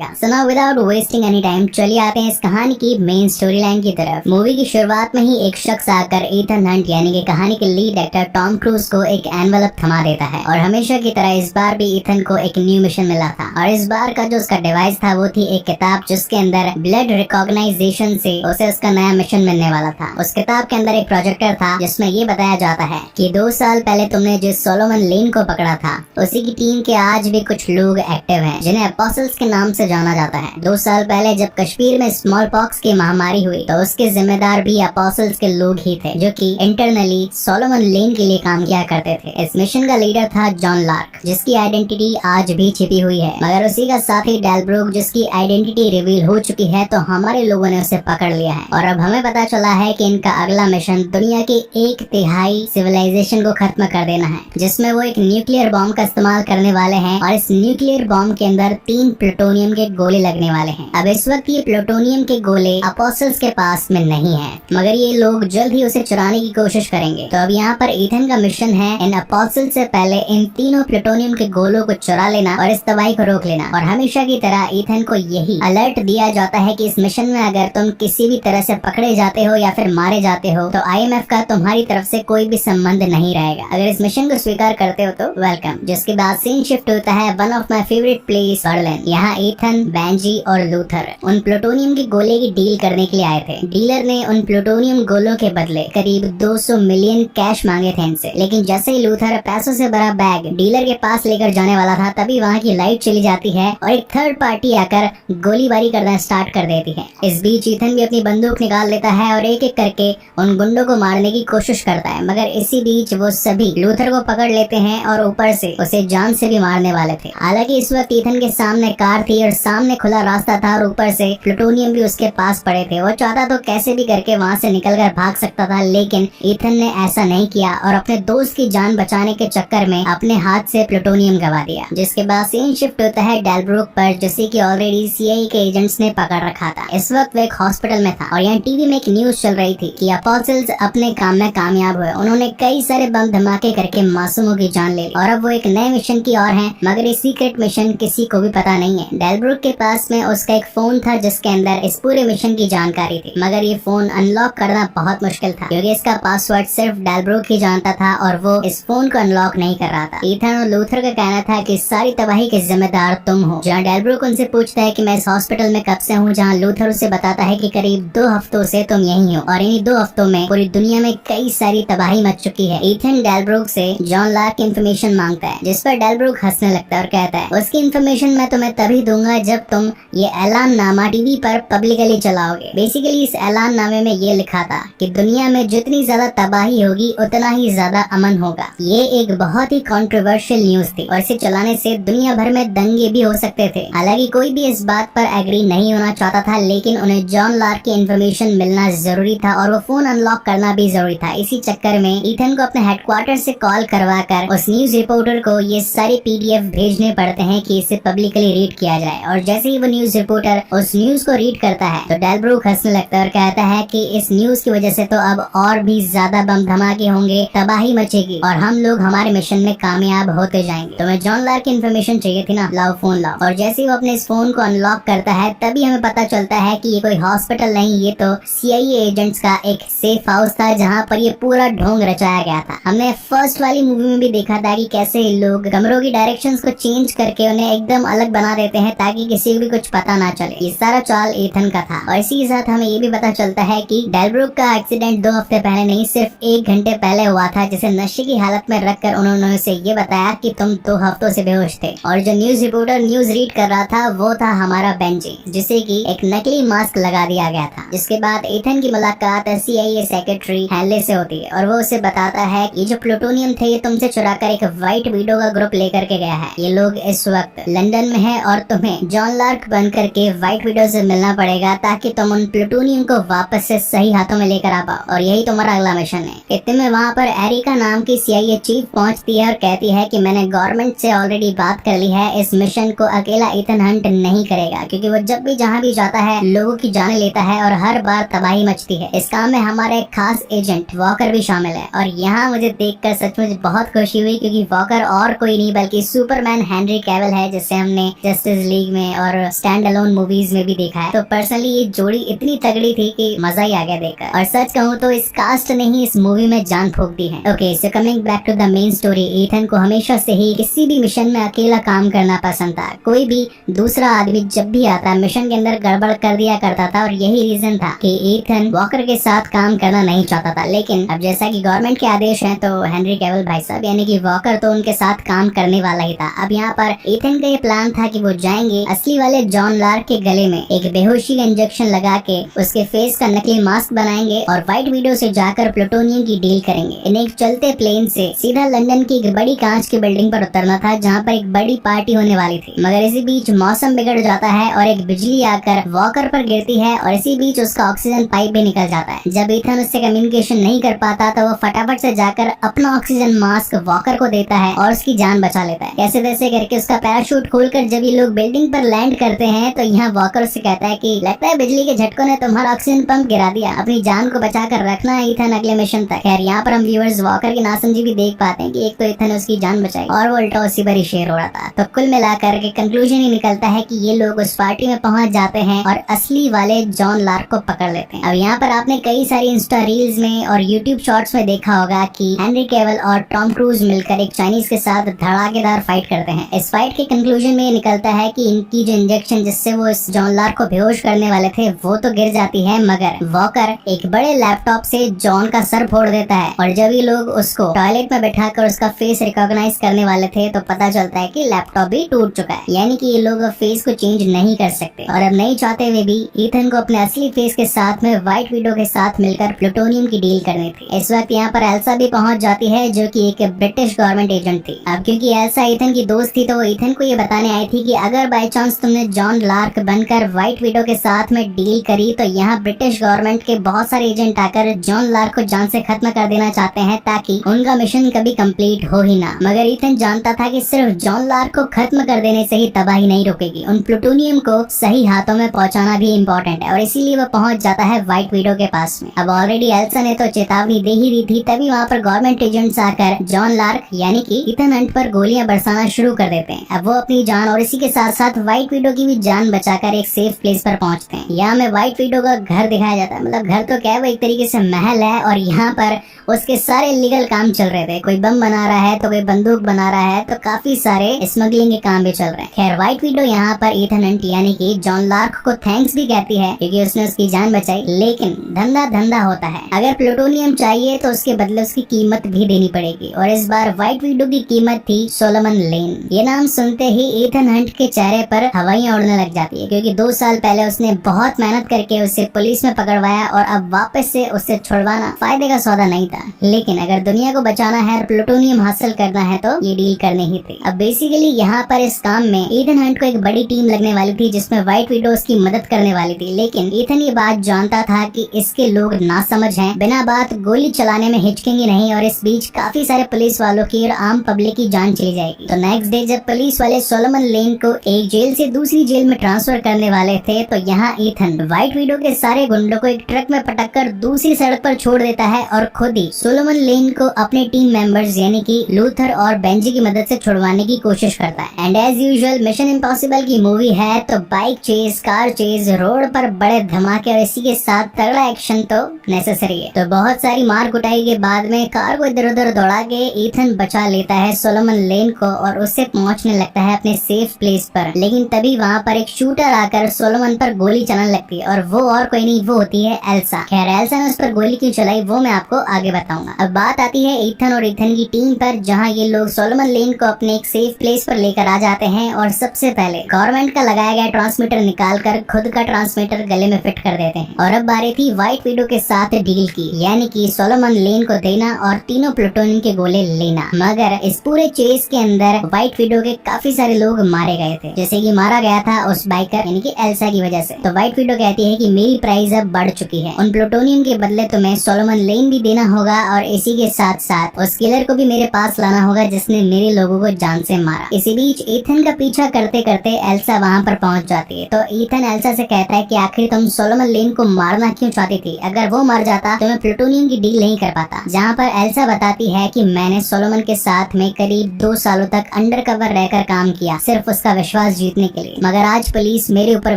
जाएगा। So now without wasting any time चलिए आते हैं इस कहानी की मेन स्टोरी लाइन की तरफ। मूवी की शुरुआत में ही एक शख्स आकर ईथन हंट यानी कि कहानी के लीड एक्टर टॉम क्रूज को एक एनवेलप थमा देता है और हमेशा की तरह इस बार भी ईथन को एक न्यू मिशन मिला था और इस बार का जो उसका डिवाइस था वो थी एक किताब जिसके अंदर ब्लड रिकॉग्नाइजेशन से उसे उसका नया मिशन मिलने वाला था। उस किताब के अंदर एक प्रोजेक्टर था जिसमें ये बताया जाता है कि 2 साल पहले तुमने जिस सोलोमन लेन को पकड़ा था उसी की टीम के आज भी कुछ लोग एक्टिव हैं जिन्हें अपोस्टल्स के नाम से जाना जाता है। 2 साल पहले जब कश्मीर में स्मॉल पॉक्स की महामारी हुई तो उसके जिम्मेदार भी अपोस्टल्स के लोग ही थे जो कि इंटरनली सोलोमन लेन के लिए काम किया करते थे। इस मिशन का लीडर था जॉन लार्क जिसकी आइडेंटिटी आज भी छिपी हुई है, मगर उसी का साथी डेलब्रूक जिसकी आइडेंटिटी रिवील हो चुकी है तो हमारे लोगों ने उसे पकड़ लिया है और अब हमें पता चला है कि इनका अगला मिशन दुनिया के 1/3 सिविलाइजेशन को खत्म कर देना है, जिसमें वो एक न्यूक्लियर बॉम्ब का इस्तेमाल करने वाले हैं और इस न्यूक्लियर बॉम्ब के अंदर 3 प्लूटोनियम के गोले लगने वाले हैं। अब इस वक्त ये प्लूटोनियम के गोले अपोस्टल्स के पास में नहीं है, मगर ये लोग जल्द ही उसे चुराने की कोशिश करेंगे। तो अब यहाँ पर ईथन का मिशन है इन अपोस्टल्स से पहले इन तीनों प्लूटोनियम के गोलों को चुरा लेना और इस तबाही को रोक लेना। और हमेशा की तरह ईथन को यही अलर्ट दिया जाता है कि इस मिशन में अगर तुम किसी भी तरह से पकड़े जाते हो या फिर मारे जाते हो तो IMF का तुम्हारी तरफ से कोई भी संबंध नहीं रहेगा। अगर इस मिशन को स्वीकार करते हो तो वेलकम। जिसके बाद सीन शिफ्ट होता है one of my favourite place Berlin. यहाँ ईथन, बेंजी और लूथर उन प्लूटोनियम के गोले की डील करने के लिए आए थे। डीलर ने उन प्लूटोनियम गोलों के बदले करीब 200 मिलियन कैश मांगे थे इनसे, लेकिन जैसे ही लूथर पैसों से भरा बैग डीलर के पास लेकर जाने वाला था तभी वहाँ की लाइट चली जाती है और एक थर्ड पार्टी आकर गोलीबारी करना स्टार्ट कर देती है। इस बीच ईथन भी अपनी बंदूक निकाल लेता है और एक एक करके उन गुंडों को मारने की कोशिश करता है, मगर इसी बीच वो सभी लूथर को पकड़ लेते हैं और ऊपर से उसे जान से भी मारने वाले थे। हालांकि इस वक्त ईथन के सामने कार थी और सामने खुला रास्ता था और ऊपर से प्लूटोनियम भी उसके पास पड़े थे। वो चाहता तो कैसे भी करके वहाँ से निकलकर भाग सकता था, लेकिन ईथन ने ऐसा नहीं किया और अपने दोस्त की जान बचाने के चक्कर में अपने हाथ से प्लूटोनियम गवा दिया। जिसके बाद सीन शिफ्ट होता है डेलब्रूक पर जिसे कि ऑलरेडी CIA के एजेंट्स ने पकड़ रखा था। इस वक्त वो एक हॉस्पिटल में था और यहाँ टीवी में एक न्यूज चल रही थी कि अपोस्टल्स अपने काम में कामयाब हुए। उन्होंने कई सारे बम धमाके करके मासूमों की जान ले ली और अब वो एक नए मिशन की ओर हैं, मगर ये सीक्रेट मिशन किसी को भी पता नहीं है। डेलब्रूक के पास में उसका एक फोन था जिसके अंदर इस पूरे मिशन की जानकारी थी, मगर ये फोन अनलॉक करना बहुत मुश्किल था क्योंकि इसका पासवर्ड सिर्फ डेलब्रूक ही जानता था और वो इस फोन को अनलॉक नहीं कर रहा था। ईथन और लूथर का कहना था कि सारी तबाही के जिम्मेदार तुम हो। जहाँ डेलब्रूक उनसे पूछता है कि मैं इस हॉस्पिटल में कब से हूँ, जहाँ लूथर उसे बताता है कि करीब 2 हफ्तों से तुम यही हो और इन्हीं 2 हफ्तों में पूरी दुनिया में कई सारी तबाही मच चुकी है। ईथन डेलब्रूक से जॉन लार्क की इन्फॉर्मेशन मांगता है, जिस पर डेलब्रूक हंसने लगता है और कहता है उसकी इन्फॉर्मेशन मैं तुम्हें तभी दूंगा जब तुम ये ऐलाननामा टीवी पर पब्लिकली चलाओगे। बेसिकली इस ऐलाननामे में ये लिखा था कि दुनिया में जितनी ज्यादा तबाही होगी उतना ही ज्यादा अमन होगा। ये एक बहुत ही कंट्रोवर्शियल न्यूज थी और इसे चलाने से दुनिया भर में दंगे भी हो सकते थे। हालांकि कोई भी इस बात पर एग्री नहीं होना चाहता था, लेकिन उन्हें जॉन लार्क की इन्फॉर्मेशन मिलना जरूरी था और वो फोन अनलॉक करना भी जरूरी था। इसी चक्कर में ईथन को अपने हेडक्वार्टर से कॉल करवाकर उस न्यूज रिपोर्टर को ये सारे PDF भेजने पड़ते हैं कि इसे पब्लिकली रीड किया जाए। और जैसे ही वो न्यूज रिपोर्टर उस न्यूज को रीड करता है तो डेलब्रूक हंसने लगता है और कहता है कि इस न्यूज की वजह से तो अब और भी ज्यादा बम धमाके होंगे, तबाही मचेगी और हम लोग हमारे मिशन में कामयाब होते जाएंगे। तुम्हें जॉन लार्क की इन्फॉर्मेशन चाहिए थी ना, लाओ फोन लाओ। और जैसे ही वो अपने इस फोन को अनलॉक करता है तभी हमें पता चलता है कि ये कोई हॉस्पिटल नहीं, ये तो CIA एजेंट्स का एक सेफ हाउस था जहाँ पर ये पूरा ढोंग रचाया गया था। हमने फर्स्ट वाली मूवी में भी देखा था कि कैसे लोग कमरों की डायरेक्शंस को चेंज करके उन्हें एकदम अलग बना देते हैं ताकि किसी को भी कुछ पता ना चले। ये सारा चाल ईथन का था और इसी के साथ हमें ये भी पता चलता है कि डेलब्रूक का एक्सीडेंट 2 हफ्ते पहले नहीं सिर्फ 1 घंटे पहले हुआ था, जिसे नशे की हालत में रखकर उन्होंने उसे ये बताया कि तुम 2 हफ्तों से बेहोश थे। और जो न्यूज रिपोर्टर न्यूज रीड कर रहा था वो था हमारा बेंजी, जिसे कि एक नकली मास्क लगा दिया गया था। जिसके बाद ईथन की मुलाकात CIA सेक्रेटरी हैनले से होती है और वो उसे बताता है ये जो प्लूटोनियम थे ये तुमसे चुराकर एक व्हाइट विडो का ग्रुप लेकर के गया है। ये लोग इस वक्त लंदन में है और तुम्हें जॉन लार्क बन करके व्हाइट विडो से मिलना पड़ेगा ताकि तुम उन प्लूटोनियम को वापस से सही हाथों में लेकर आ पाओ और यही तुम्हारा अगला मिशन है। इतने में वहाँ पर एरिका नाम की CIA चीफ पहुँचती है और कहती है कि मैंने गवर्नमेंट से ऑलरेडी बात कर ली है, इस मिशन को अकेला ईथन हंट नहीं करेगा क्योंकि वो जब भी जहाँ भी जाता है लोगों की जान लेता है और हर बार तबाही मचती है। इस काम में हमारा एक खास एजेंट वॉकर भी शामिल है। और यहाँ मुझे देखकर सचमुच बहुत खुशी हुई क्योंकि वॉकर और कोई नहीं बल्कि सुपरमैन हेनरी कैविल है, जिसे हमने जस्टिस लीग में और स्टैंड अलोन मूवीज में भी देखा है। तो पर्सनली ये जोड़ी इतनी तगड़ी थी कि मजा ही आ गया देखकर। और सच कहूँ तो इस कास्ट ने ही इस मूवी में जान फूंक दी है। Okay, so coming back to the main story, Ethan को हमेशा से ही किसी भी मिशन में अकेला काम करना पसंद था। कोई भी दूसरा आदमी जब भी आता मिशन के अंदर गड़बड़ कर दिया करता था, और यही रीजन था कि ईथन वॉकर के साथ काम करना नहीं चाहता था। लेकिन अब जैसा कि गवर्नमेंट के आदेश हैं, तो हेनरी कैविल भाई साहब यानी कि वॉकर तो उनके साथ काम करने वाला ही था। अब यहाँ पर ईथन का ये प्लान था कि वो जाएंगे असली वाले जॉन लार्क के गले में एक बेहोशी का इंजेक्शन लगा के उसके फेस का नकली मास्क बनाएंगे और व्हाइट विडो से जाकर प्लूटोनियम की डील करेंगे। इन्हें एक चलते प्लेन से सीधा लंदन की एक बड़ी कांच की बिल्डिंग पर उतरना था, जहाँ पर एक बड़ी पार्टी होने वाली थी। मगर इसी बीच मौसम बिगड़ जाता है और एक बिजली आकर वॉकर पर गिरती है, और इसी बीच उसका ऑक्सीजन पाइप भी निकल जाता है। जब ईथन उससे कम्युनिकेशन नहीं कर पाता तो वो फटाफट से जाकर अपना ऑक्सीजन मास्क वॉकर को देता है और उसकी जान बचा लेता है। कैसे तैसे करके उसका पैराशूट खोलकर जब ये लोग बिल्डिंग पर लैंड करते हैं, तो यहाँ वॉकर उससे कहता है कि लगता है बिजली के झटकों ने तुम्हारा ऑक्सीजन पंप गिरा दिया, अपनी जान को बचा कर रखना ईथन अगले मिशन तक। खैर यहाँ पर हम व्यूअर्स वॉकर की नासमझी भी देख पाते हैं कि एक तो ईथन ने उसकी जान बचाई और वो उल्टा उसी पर ही शेर हो रहा था। तो कुल मिलाकर के कंक्लूजन ही निकलता है कि ये लोग उस पार्टी में पहुंच जाते हैं और असली वाले जॉन लार्क को पकड़ लेते हैं। अब यहाँ पर आपने कई सारी इंस्टा रील्स में और यूट्यूब शॉर्ट्स में देखा होगा कि हेनरी कैविल और टॉम क्रूज मिलकर एक चाइनीज के साथ धड़ाकेदार फाइट करते हैं। इस फाइट के कंक्लूजन में निकलता है कि इनकी जो इंजेक्शन जिससे वो इस जॉन लार्क को बेहोश करने वाले थे वो तो गिर जाती है, मगर वॉकर एक बड़े लैपटॉप से जॉन का सर फोड़ देता है। और जब ये लोग उसको टॉयलेट में बैठाकर उसका फेस रिकॉग्नाइज करने वाले थे, तो पता चलता है कि लैपटॉप भी टूट चुका है, यानी कि ये लोग फेस को चेंज नहीं कर सकते। और अब नहीं चाहते हुए भी ईथन को अपने असली फेस के साथ में व्हाइट विडो के साथ मिलकर प्लूटोनियम की डील करनी थी। इस वक्त यहाँ पर एल्सा भी पहुंच जाती है, जो कि एक ब्रिटिश गवर्नमेंट एजेंट थी। अब क्योंकि एल्सा ईथन की दोस्त थी, तो वो ईथन को ये बताने आई थी कि अगर बाय चांस तुमने जॉन लार्क बनकर व्हाइट विडो के साथ में डील करी, तो यहाँ ब्रिटिश गवर्नमेंट के बहुत सारे एजेंट आकर जॉन लार्क को जान से खत्म कर देना चाहते हैं, ताकि उनका मिशन कभी कंप्लीट हो ही ना। मगर ईथन जानता था कि सिर्फ जॉन लार्क को खत्म कर देने से ही तबाही नहीं रुकेगी, उन प्लूटोनियम को सही हाथों में पहुंचाना भी इम्पोर्टेंट है, और इसीलिए वो पहुंच जाता है व्हाइट विडो के पास में। अब ऑलरेडी एल्सा ने तो चेतावनी दे ही दी थी, तभी वहाँ पर गवर्नमेंट एजेंट्स आकर जॉन लार्क यानी कि ईथन हंट पर गोलियां बरसाना शुरू कर देते हैं। अब वो अपनी जान और इसी के साथ साथ व्हाइट विडो की भी जान बचाकर एक सेफ प्लेस पर पहुंचते हैं। यहाँ में व्हाइट विडो का घर दिखाया जाता है, मतलब घर तो क्या है, वो एक तरीके से महल है, और यहाँ पर उसके सारे लीगल काम चल रहे थे। कोई बम बना रहा है तो कोई बंदूक बना रहा है, तो काफी सारे स्मगलिंग के काम भी चल रहे हैं। खैर व्हाइट विडो यहाँ पर ईथन हंट यानी कि जॉन लार्क को थैंक्स भी कहती है क्योंकि उसने उसकी जान बचाई, लेकिन धंधा धंधा होता है। अगर प्लूटोनियम चाहिए तो उसके बदले उसकी कीमत भी देनी पड़ेगी, और इस बार व्हाइट विडो की कीमत थी सोलोमन लेन। ये नाम सुनते ही ईथन हंट के चेहरे पर हवाइयां उड़ने लग जाती है, क्योंकि 2 साल पहले उसने बहुत मेहनत करके उसे पुलिस में पकड़वाया, और अब वापस से उसे छुड़वाना फायदे का सौदा नहीं था। लेकिन अगर दुनिया को बचाना है और प्लूटोनियम हासिल करना है, तो ये डील करनी ही थी। अब बेसिकली यहाँ पर इस काम में ईथन हंट को एक बड़ी टीम लगने वाली थी, जिसमें व्हाइट विडो उसकी मदद करने वाली थी। लेकिन ईथन ये बात जानता था कि इसके लोग नासमझ हैं, बिना बात गोली चलाने में हिचकेंगे नहीं, और इस बीच काफी सारे पुलिस वालों की और आम पब्लिक की जान चली जाएगी। तो नेक्स्ट डे जब पुलिस वाले सोलोमन लेन को एक जेल से दूसरी जेल में ट्रांसफर करने वाले थे, तो यहाँ ईथन व्हाइट विडो के सारे गुंडों को एक ट्रक में पटककर दूसरी सड़क पर छोड़ देता है, और खुद ही सोलोमन लेन को अपने टीम मेंबर्स यानी कि लूथर और बेंजी की मदद से छुड़वाने की कोशिश करता है। And as usual mission impossible की मूवी है, तो bike chase, car chase, road पर बड़े धमाके और इसी के साथ तगड़ा एक्शन तो नेसेसरी है। तो बहुत सारी मार कुटाई के बाद में कार को इधर उधर दौड़ा के ईथन बचा लेता है सोलोमन लेन को, और उससे पहुंचने लगता है अपने सेफ प्लेस पर। लेकिन तभी वहाँ पर एक शूटर आकर सोलोमन पर गोली चलाने लगती है, और वो और कोई नहीं, वो होती है एल्सा। खैर एल्सा ने उस पर गोली क्यों चलाई वो मैं आपको आगे बताऊंगा। अब बात आती है ईथन और ईथन की टीम पर, जहाँ ये लोग सोलोमन लेन को अपने एक सेफ प्लेस पर लेकर आ जाते हैं, और सबसे पहले गवर्नमेंट का लगाया गया ट्रांसमीटर निकाल कर खुद का ट्रांसमीटर गले में फिट कर देते हैं। और अब बारी थी व्हाइट विडो के साथ डील की, यानी कि सोलोमन लेन को देना और तीनों प्लूटोनियम के गोले लेना। मगर इस पूरे चेस के अंदर व्हाइट विडो के काफी सारे लोग मारे गए थे, जैसे कि मारा गया था उस बाइकर यानी कि एल्सा की वजह से। तो व्हाइट विडो कहती है कि मेरी प्राइस अब बढ़ चुकी है, उन प्लूटोनियम के बदले तुम्हें सोलोमन लेन भी देना होगा, और इसी के साथ साथ उस किलर को भी मेरे पास लाना होगा जिसने मेरे लोगों को जान से मारा। इसी बीच ईथन का पीछा करते करते एल्सा वहाँ पर पहुँच जाती है। तो ईथन एल्सा से कहता है कि आखिर तुम सोलोमन लेन को मारना क्यों चाहती थी, अगर वो मर जाता तो मैं प्लूटोनियम की डील नहीं कर पाता। जहाँ पर एल्सा बताती है कि मैंने सोलोमन के साथ में करीब 2 सालों तक अंडरकवर रहकर काम किया, सिर्फ उसका विश्वास विश्वास जीतने के लिए, मगर आज पुलिस मेरे ऊपर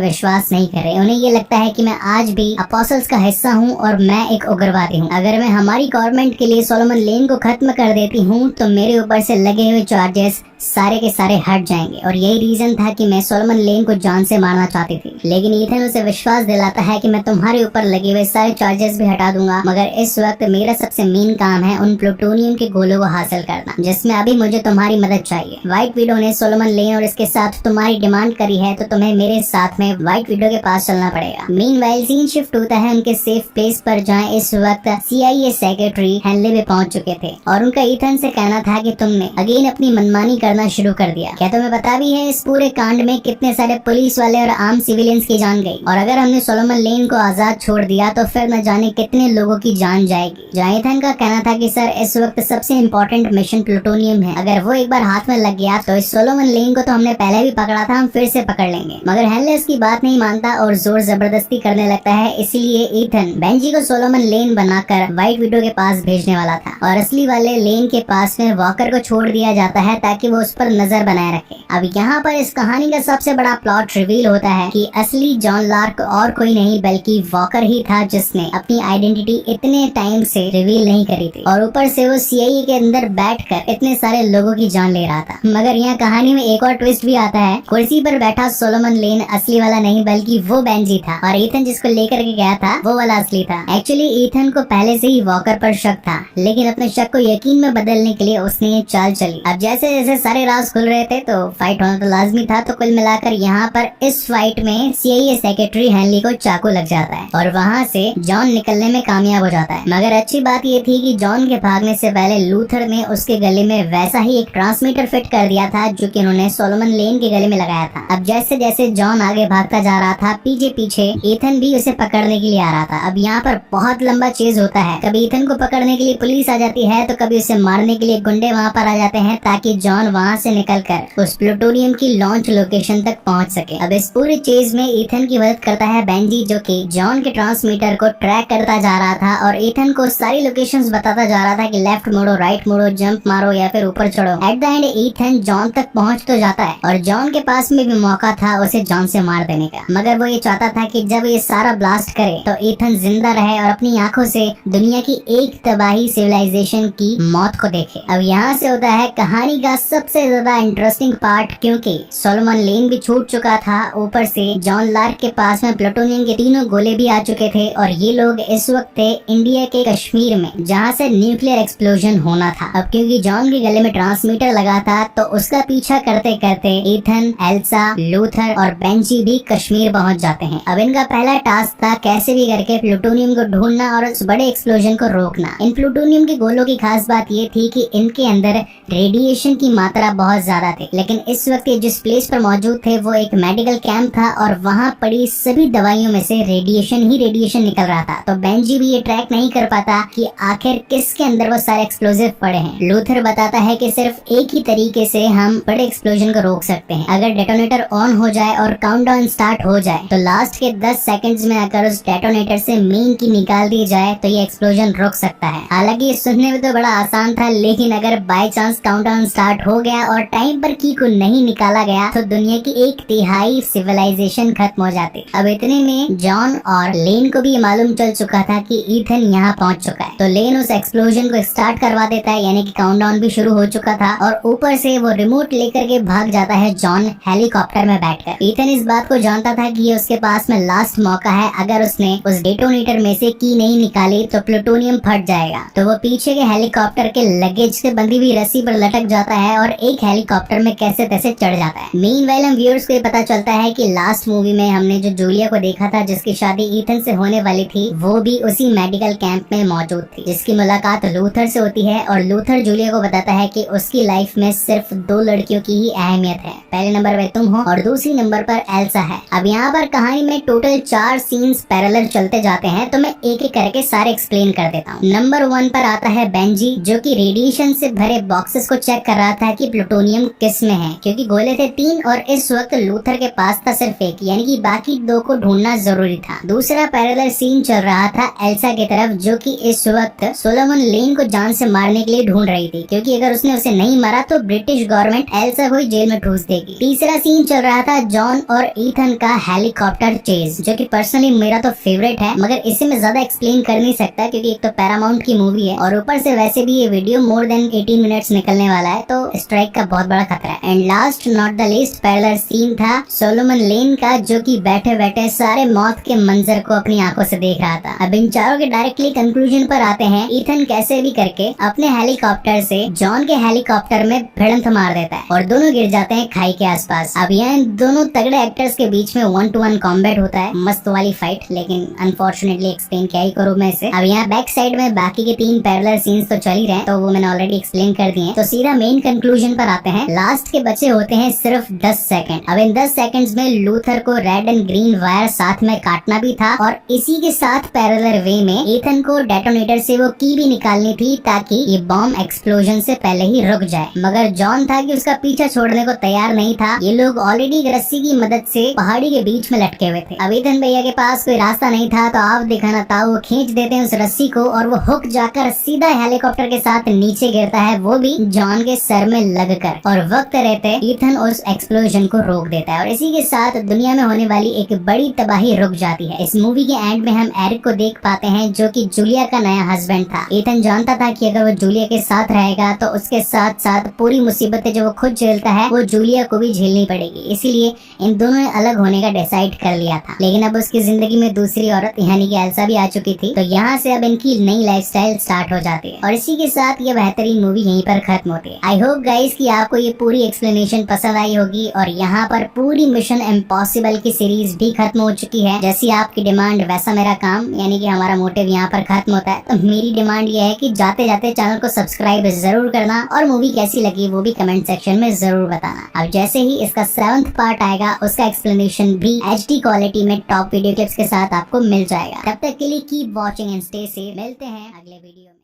विश्वास नहीं कर रहे। उन्हें ये लगता है कि मैं आज भी अपोस्टल्स का हिस्सा हूँ और मैं एक उग्रवादी हूँ। अगर मैं हमारी गवर्नमेंट के लिए सोलोमन लेन को खत्म कर देती हूँ तो मेरे ऊपर से लगे हुए चार्जेस सारे के सारे हट जाएंगे, और यही रीजन था कि मैं सोलोमन लेन को जान से मारना चाहती थी। लेकिन ईथन उसे विश्वास दिलाता है कि मैं तुम्हारे ऊपर लगे हुए सारे चार्जेस भी हटा दूंगा, मगर इस वक्त मेरा सबसे मेन काम है उन प्लूटोनियम के गोलों को हासिल करना, जिसमें अभी मुझे तुम्हारी मदद चाहिए। व्हाइट विडो ने सोलोमन लेन और इसके साथ तुम्हारी डिमांड करी है, तो तुम्हें मेरे साथ में व्हाइट विडो के पास चलना पड़ेगा। मीनवाइल सीन शिफ्ट होता है उनके सेफ प्लेस पर, जहाँ इस वक्त CIA सेक्रेटरी हेनले भी पहुंच चुके थे, और उनका ईथन से कहना था कि तुमने अगेन अपनी मनमानी करना शुरू कर दिया। क्या तुम्हें पता भी है इस पूरे कांड में कितने सारे पुलिस वाले और आम सिविलियंस की जान गई, और अगर हमने सोलोमन लेन को आजाद छोड़ दिया तो फिर न जाने कितने लोगों की जान जाएगी। ईथन का कहना था कि सर इस वक्त सबसे इम्पोर्टेंट मिशन प्लूटोनियम है, अगर वो एक बार हाथ में लग गया तो इस सोलोमन लेन को तो हमने पहले भी पकड़ा था, हम फिर से पकड़ लेंगे। मगर हेनले इसकी बात नहीं मानता और जोर जबरदस्ती करने लगता है। इसीलिए ईथन बेंजी को सोलोमन लेन बनाकर व्हाइट विडो के पास भेजने वाला था, और असली वाले लेन के पास में वॉकर को छोड़ दिया जाता है ताकि वो उस पर नजर बनाए रखे। अब यहाँ पर इस कहानी का सबसे बड़ा प्लॉट रिवील होता है कि असली जॉन लार्क और कोई नहीं बल्कि वॉकर ही था, जिसने अपनी आइडेंटिटी इतने टाइम से रिवील नहीं करी थी, और ऊपर से वो CIA के अंदर बैठकर इतने सारे लोगों की जान ले रहा था। मगर यहाँ कहानी में एक और ट्विस्ट भी आता है। कुर्सी पर बैठा सोलोमन लेन असली वाला नहीं बल्कि वो बेंजी था, और ईथन जिसको लेकर के गया था वो वाला असली था। एक्चुअली ईथन को पहले से ही वॉकर पर शक था, लेकिन अपने शक को यकीन में बदलने के लिए उसने ये चाल चली। अब जैसे जैसे सारे राज खुल रहे थे तो फाइट होना तो लाजमी था, तो कुल मिलाकर यहाँ पर इस फाइट में CIA सेक्रेटरी हेनली को चाकू लग जाता है, और वहाँ से जॉन निकलने में कामयाब हो जाता है। मगर अच्छी बात ये थी कि जॉन के भागने से पहले लूथर ने उसके गले में वैसा ही एक ट्रांसमीटर फिट कर दिया था जो कि उन्होंने सोलोमन लेन के गले में लगाया था। अब जैसे जैसे जॉन आगे भागता जा रहा था, पीछे पीछे ईथन भी उसे पकड़ने के लिए आ रहा था। अब यहाँ पर बहुत लंबा चेज होता है, कभी ईथन को पकड़ने के लिए पुलिस आ जाती है तो कभी उसे मारने के लिए गुंडे वहाँ पर आ जाते हैं, ताकि जॉन वहाँ से निकलकर उस प्लूटोनियम की लॉन्च लोकेशन तक पहुँच सके। अब इस पूरे चेज में ईथन की मदद करता है बेंजी, जो कि जॉन के ट्रांसमीटर को ट्रैक करता जा रहा था और ईथन को सारी लोकेशंस बताता जा रहा था कि लेफ्ट मोड़ो, राइट मोड़ो, जंप मारो या फिर ऊपर चढ़ो। At the end Ethan John तक पहुंच तो जाता है, और जॉन के पास में भी मौका था उसे जॉन से मार देने का, मगर वो ये चाहता था कि जब ये सारा ब्लास्ट करे तो ईथन जिंदा रहे और अपनी आंखों से दुनिया की एक तबाही सिविलाइजेशन की मौत को देखे। अब यहाँ से होता है कहानी का सबसे ज्यादा इंटरेस्टिंग पार्ट, क्योंकि सोलोमन लेन भी छूट चुका था, ऊपर से जॉन लार्क के पास में प्लूटोनियम के तीनों गोले भी आ चुके थे, और ये लोग इस वक्त थे इंडिया के कश्मीर में, जहाँ से न्यूक्लियर एक्सप्लोजन होना था। अब क्योंकि जॉन के गले में ट्रांसमीटर लगा था तो उसका पीछा करते करते ईथन, एल्सा, लूथर और बेंजी भी कश्मीर पहुंच जाते हैं। अब इनका पहला टास्क था कैसे भी करके प्लूटोनियम को ढूंढना और उस बड़े एक्सप्लोजन को रोकना। इन प्लूटोनियम के गोलों की खास बात ये थी कि इनके अंदर रेडिएशन की मात्रा बहुत ज्यादा थी, लेकिन इस वक्त जिस प्लेस पर मौजूद थे वो एक मेडिकल कैंप था, और वहाँ पड़ी सभी दवाइयों में से रेडिएशन ही रेडिएशन निकल रहा था। तो बेंजी भी ये ट्रैक नहीं कर पाता कि आखिर किसके अंदर वो सारे एक्सप्लोजिव पड़े हैं। लूथर बताता है कि सिर्फ एक ही तरीके से हम बड़े एक्सप्लोजन को रोक सकते हैं, अगर डेटोनेटर ऑन हो जाए और काउंटडाउन स्टार्ट हो जाए तो लास्ट के 10 सेकंड्स में अगर उस डेटोनेटर से मेन की निकाल दी जाए तो ये एक्सप्लोजन रुक सकता है। हालांकि सुनने में तो बड़ा आसान था, लेकिन अगर बाय चांस काउंटडाउन स्टार्ट हो गया और टाइम पर की को नहीं निकाला गया तो दुनिया की 1/3 सिविलाइजेशन खत्म हो जाती। अब इतने में जॉन और लेन को भी मालूम चल चुका था कि ईथन यहाँ पहुँच चुका है, तो लेन उस एक्सप्लोजन को स्टार्ट करवा देता है, यानी कि काउंटडाउन भी शुरू हो चुका था, और ऊपर से वो रिमोट लेकर के भाग जाता है जॉन हेलीकॉप्टर में बैठकर। ईथन इस बात को जानता था कि ये उसके पास में लास्ट मौका है, अगर उसने उस डेटोनेटर में से की नहीं निकाली तो प्लूटोनियम फट जाएगा। तो वो पीछे के हेलीकॉप्टर के लगेज से बंधी हुई रस्सी पर लटक जाता है और एक हेलीकॉप्टर में कैसे तैसे चढ़ जाता है। मीनवाइल हम व्यूअर्स को ये पता चलता है कि लास्ट मूवी में हमने जो जूलिया को देखा था जिसकी शादी ईथन से होने वाली थी, वो भी उसी मेडिकल कैंप में मौजूद थी, जिसकी मुलाकात लूथर से होती है, और लूथर जूलिया को बताता है कि उसकी लाइफ में सिर्फ 2 लड़कियों की ही अहमियत है, पहले नंबर पे तुम हो और दूसरी नंबर पर एल्सा है। अब यहाँ पर कहानी में टोटल 4 सीन्स पैरेलल चलते जाते हैं, तो मैं एक एक करके सारे एक्सप्लेन कर देता हूँ। नंबर 1 पर आता है बेंजी, जो कि रेडिएशन से भरे बॉक्सेस को चेक कर रहा था कि प्लूटोनियम किस में है, क्योंकि गोले थे 3 और इस वक्त लूथर के पास था सिर्फ 1, यानी कि बाकी 2 को ढूंढना जरूरी था। दूसरा पैरेलल सीन चल रहा था एल्सा की तरफ, जो कि इस वक्त सोलोमन लेन को जान से मारने के लिए ढूंढ रही थी, क्योंकि अगर उसने उसे नहीं मारा तो ब्रिटिश गवर्नमेंट एल्सा को ही जेल में ठूस देगी। तीसरा सीन चल रहा था जॉन और ईथन का हेलीकॉप्टर चेज, जो कि पर्सनली मेरा तो फेवरेट है, मगर इसे मैं ज्यादा एक्सप्लेन कर नहीं सकता क्योंकि एक तो पैरामाउंट की मूवी है और ऊपर से वैसे भी ये वीडियो मोर देन 18 मिनट्स निकलने वाला है, तो स्ट्राइक का बहुत बड़ा खतरा है। And last not the least parallel scene था सोलोमन लेन का, जो कि बैठे बैठे सारे मौत के मंजर को अपनी आंखों से देख रहा था। अब इन चारों के डायरेक्टली कंक्लूजन पर आते हैं। ईथन कैसे भी करके अपने हेलीकॉप्टर से जॉन के हेलीकॉप्टर में भिड़ंत मार देता है और दोनों गिर जाते हैं खाई के आसपास। अब यहाँ इन दोनों तगड़े एक्टर्स के बीच में 1-to-1 कॉम्बैट होता है, मस्त वाली फाइट, लेकिन अनफॉर्चुनेटली एक्सप्लेन क्या ही करूँ मैं इसे। अब यहाँ बैक साइड में बाकी के 3 पैरेलल सीन्स तो चल ही रहे हैं, तो वो मैंने ऑलरेडी एक्सप्लेन कर दिए हैं। तो सीधा मेन कंक्लूजन पर आते हैं। लास्ट के बचे होते हैं सिर्फ 10 सेकंड। अब इन 10 सेकंड्स में लूथर को रेड एंड ग्रीन वायर साथ में काटना भी था और इसी के साथ पैरेलल वे में ईथन को डेटोनेटर से वो की भी निकालनी थी ताकि ये बॉम्ब एक्सप्लोजन से पहले ही रुक जाए। मगर जॉन था कि उसका पीछा छोड़ने को तैयार नहीं था। ये लोग ऑलरेडी एक रस्सी की मदद से पहाड़ी के बीच में लटके हुए थे। अब ईथन भैया के पास कोई रास्ता नहीं था, तो आप दिखाना था, वो खींच देते हैं उस रस्सी को और वो हुक जाकर सीधा हेलीकॉप्टर के साथ नीचे गिरता है, वो भी जॉन के सर में लगकर, और वक्त रहते ईथन उस एक्सप्लोजन को रोक देता है और इसी के साथ दुनिया में होने वाली एक बड़ी तबाही रुक जाती है। इस मूवी के एंड में हम एरिक को देख पाते हैं, जो कि जूलिया का नया हस्बैंड था। ईथन जानता था कि अगर वो जूलिया के साथ रहेगा तो उसके साथ साथ पूरी मुसीबतें जो वो खुद झेलता है वो जूलिया को भी झेलनी पड़ेगी, इसीलिए इन दोनों ने अलग होने का डिसाइड कर लिया था। लेकिन अब उसकी जिंदगी में दूसरी औरत यानी कि एल्सा भी आ चुकी थी, तो यहाँ से अब इनकी नई लाइफस्टाइल स्टार्ट हो जाती है और इसी के साथ ये बेहतरीन मूवी यहीं पर खत्म होती है। आई होप गाइस कि आपको ये पूरी एक्सप्लेनेशन पसंद आई होगी और यहाँ पर पूरी मिशन इम्पॉसिबल की सीरीज भी खत्म हो चुकी है। जैसी आपकी डिमांड वैसा मेरा काम, यानी कि हमारा मोटिव यहाँ पर खत्म होता है। तो मेरी डिमांड ये है कि जाते जाते चैनल को सब्सक्राइब जरूर करना और मूवी कैसी लगी वो भी कमेंट सेक्शन में जरूर बताना। अब जैसे ही इसका 7th पार्ट आएगा उसका एक्सप्लेनेशन भी HD क्वालिटी में टॉप वीडियो क्लिप्स के साथ आपको मिल जाएगा। तब तक के लिए keep watching and stay safe. मिलते हैं अगले वीडियो में।